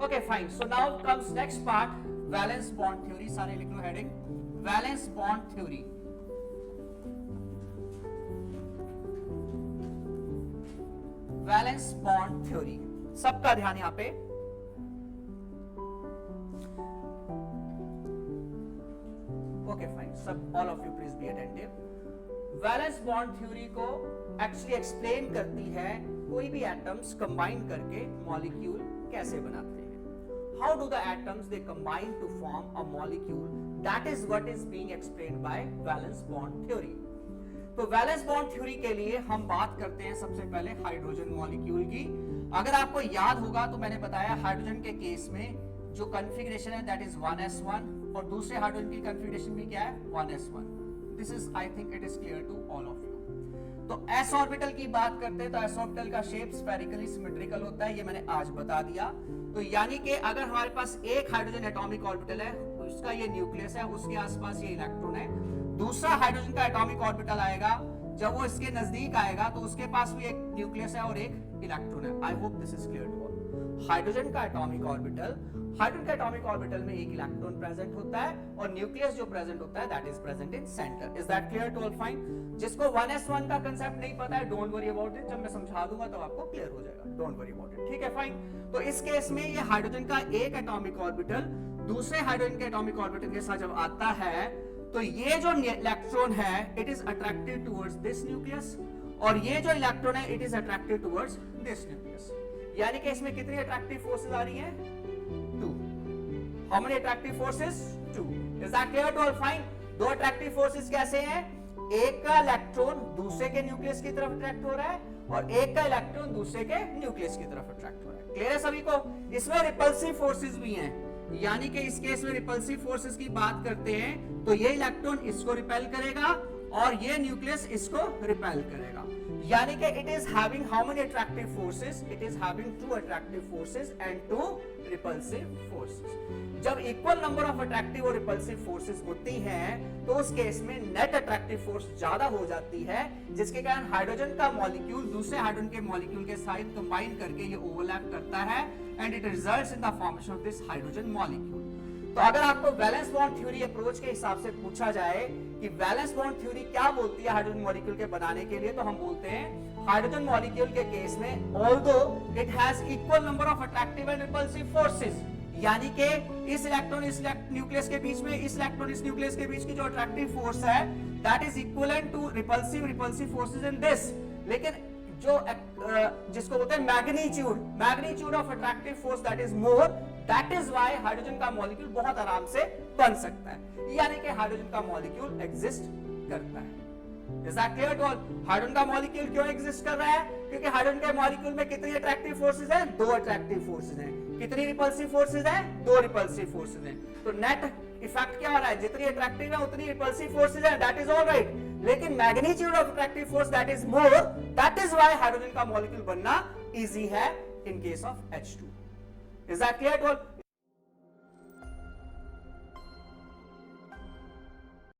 Okay fine, so now comes next part, valence bond theory. सारे लिख लो heading, valence bond theory. Valence bond theory, सबका ध्यान यहां पे। ओके फाइन, सब all of you please be attentive. Valence bond theory को actually explain करती है कोई भी एटम्स कंबाइन करके मॉलिक्यूल कैसे बनाते हैं। How do the atoms they combine to form a molecule, that is what is being explained by valence bond theory. तो वैलेंस बॉन्ड थ्योरी के लिए हम बात करते हैं सबसे पहले हाइड्रोजन मॉलिक्यूल की। अगर आपको याद होगा तो मैंने बताया हाइड्रोजन के केस में जो कॉन्फ़िगरेशन है दैट इज 1s1, और दूसरे हाइड्रोजन की कॉन्फ़िगरेशन भी क्या है 1s1। This is, I think it is clear to all of you. तो s ऑर्बिटल की बात करते हैं तो s ऑर्बिटल का शेप स्फेरिकली सिमेट्रिकल होता है, ये मैंने आज बता दिया। तो यानी कि अगर हमारे पास एक हाइड्रोजन एटॉमिक ऑर्बिटल है, उसका ये न्यूक्लियस है, उसके आसपास ये इलेक्ट्रॉन है, दूसरा हाइड्रोजन का एटॉमिक ऑर्बिटल आएगा, जब वो इसके नजदीक आएगा तो उसके पास भी एक न्यूक्लियस है और एक इलेक्ट्रॉन है। I hope this is clear to all. Hydrogen का एटॉमिक ऑर्बिटल में एक इलेक्ट्रॉन प्रेजेंट होता है और न्यूक्लियस जो प्रेजेंट होता है that is present in centre. Is that clear to all? Fine. जिसको 1s1 का कांसेप्ट नहीं पता है, डोंट वरी अबाउट इट, जब मैं समझा दूंगा तो आपको क्लियर हो जाएगा, डोंट वरी अबाउट इट। ठीक है, फाइन। तो इस केस में ये हाइड्रोजन का एक एटॉमिक ऑर्बिटल दूसरे हाइड्रोजन के एटॉमिक ऑर्बिटल के साथ जब आता है तो ये जो इलेक्ट्रॉन है it is attracted towards this nucleus, और ये जो इलेक्ट्रॉन है it is attracted towards this nucleus. यानी कि इसमें कितनी अट्रैक्टिव फोर्सेस आ रही हैं? 2। How many attractive forces? 2। Is that clear to all? Fine. दो अट्रैक्टिव फोर्सेस कैसे हैं? एक का इलेक्ट्रॉन दूसरे के न्यूक्लियस की तरफ अट्रैक्ट हो रहा है और एक का इलेक्ट्रॉन दूसरे के न्यूक्लियस की तरफ अट्रैक्ट हो रहा है। क्लियर है सभी को? इसमें रिपल्सिव फोर्सेस भी हैं, यानी कि इस केस में रिपल्सिव फोर्सेस की बात करते हैं तो ये इलेक्ट्रॉन इसको रिपेल करेगा और ये न्यूक्लियस इसको रिपेल करेगा। यानी कि it is having how many attractive forces? It is having 2 attractive forces and 2 repulsive forces. जब इक्वल नंबर ऑफ अट्रैक्टिव और रिपल्सिव फोर्सेस होती हैं तो उस केस में नेट अट्रैक्टिव फोर्स ज्यादा हो जाती है, जिसके कारण हाइड्रोजन का मॉलिक्यूल दूसरे हाइड्रोजन के मॉलिक्यूल के साथ कंबाइन करके ये ओवरलैप करता है and it results in the formation of this hydrogen molecule. तो अगर आपको वैलेंस बॉन्ड थ्योरी अप्रोच के हिसाब से पूछा जाए कि वैलेंस बॉन्ड थ्योरी क्या बोलती है हाइड्रोजन मॉलिक्यूल के बनाने के लिए, तो हम बोलते हैं हाइड्रोजन मॉलिक्यूल के केस में although it has equal number of attractive and repulsive forces, यानी कि इस इलेक्ट्रॉन इस न्यूक्लियस के बीच में, इस इलेक्ट्रॉन इस न्यूक्लियस के बीच की जो अट्रैक्टिव फोर्स है that is equivalent to repulsive forces in this. लेकिन जो जिसको बोलते हैं magnitude of attractive force that is more, that is why hydrogen का मॉलिक्यूल बहुत आराम से बन सकता है, यानी कि हाइड्रोजन का मॉलिक्यूल एग्जिस्ट करता है। Is that clear to all? Hydrogen का मॉलिक्यूल क्यों एग्जिस्ट कर रहा है? क्योंकि हाइड्रोजन के मॉलिक्यूल में कितनी अट्रैक्टिव फोर्सेस हैं? 2 अट्रैक्टिव फोर्सेस हैं। कितनी रिपल्सिव फोर्सेस हैं? 2 रिपल्सिव फोर्सेस हैं। तो नेट इफेक्ट क्या हो रहा है? जितनी अट्रैक्टिव है उतनी रिपल्सिव फोर्सेस हैं, दैट इज ऑलराइट। लेकिन magnitude of attractive force that is more, that is why hydrogen का मॉलिक्यूल बनना इजी है in case of H2। Is that clear to all?